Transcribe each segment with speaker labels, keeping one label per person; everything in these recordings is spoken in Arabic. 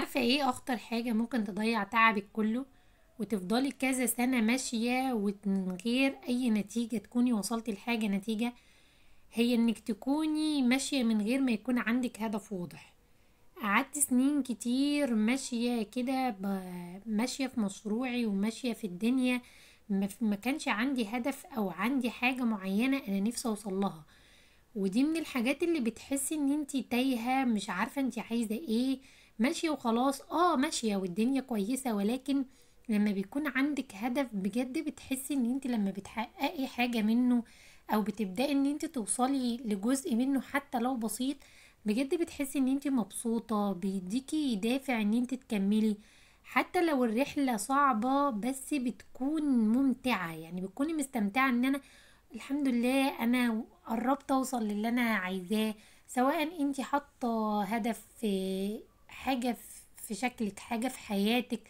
Speaker 1: عارفة ايه اخطر حاجة ممكن تضيع تعبك كله وتفضلي كذا سنة ماشية ومن غير اي نتيجة تكوني وصلتي لحاجة نتيجة؟ هي انك تكوني ماشية من غير ما يكون عندك هدف واضح. قعدت سنين كتير ماشية كده ماشية في مشروعي وماشية في الدنيا. ما كانش عندي هدف او عندي حاجة معينة انا نفسي اوصل لها. ودي من الحاجات اللي بتحسي ان انتي تايهة مش عارفة انتي عايزة ايه. ماشية وخلاص، ماشية والدنيا كويسة، ولكن لما بيكون عندك هدف بجد بتحسي ان انتي لما بتحققي حاجة منه او بتبدأي ان انتي توصلي لجزء منه حتى لو بسيط، بجد بتحسي ان انتي مبسوطة، بيديكي دافع ان انتي تكملي. حتى لو الرحلة صعبة بس بتكون ممتعة، يعني بتكوني مستمتعة ان انا الحمد لله انا قربت اوصل للي انا عايزاه. سواء انتي حاطه هدف في حاجه، في شكلك، حاجه في حياتك،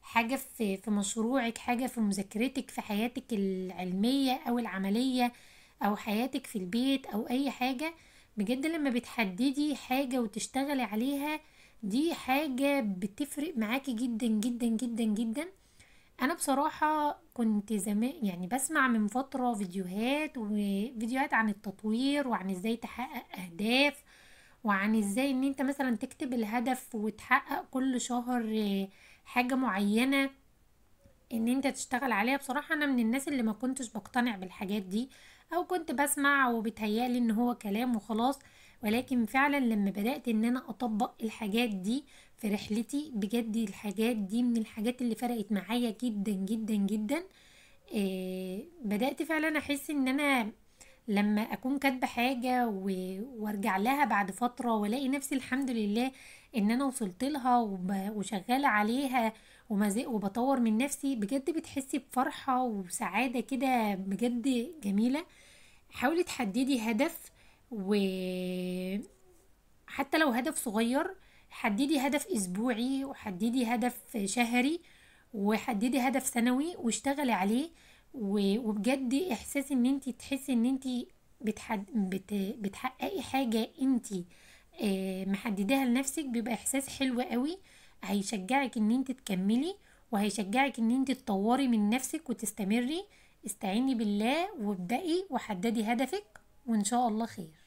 Speaker 1: حاجه في مشروعك، حاجه في مذاكرتك، في حياتك العلميه او العمليه، او حياتك في البيت او اي حاجه. بجد لما بتحددي حاجه وتشتغلي عليها، دي حاجه بتفرق معاكي جدا جدا جدا جدا. انا بصراحة كنت زمان يعني بسمع من فترة فيديوهات عن التطوير وعن ازاي تحقق اهداف، وعن ازاي ان انت مثلا تكتب الهدف وتحقق كل شهر حاجة معينة ان انت تشتغل عليها. بصراحة انا من الناس اللي ما كنتش بقتنع بالحاجات دي، او كنت بسمع وبتهيألي ان هو كلام وخلاص. ولكن فعلا لما بدأت ان انا اطبق الحاجات دي في رحلتي، بجد الحاجات دي من الحاجات اللي فرقت معايا جدا جدا جدا. بدأت فعلا احس ان انا لما اكون كاتبه حاجه وارجع لها بعد فتره والاقي نفسي الحمد لله ان انا وصلت لها وشغاله عليها وبطور من نفسي، بجد بتحسي بفرحه وسعاده كده بجد جميله. حاولي تحددي هدف، وحتى لو هدف صغير، حددي هدف اسبوعي وحددي هدف شهري وحددي هدف سنوي واشتغلي عليه. وبجد احساس ان انت تحسي ان انت بتحققي حاجة انت محدداها لنفسك، بيبقى احساس حلو قوي. هيشجعك ان انت تكملي، وهيشجعك ان انت تطوري من نفسك وتستمري. استعيني بالله وابدأي وحددي هدفك، وان شاء الله خير.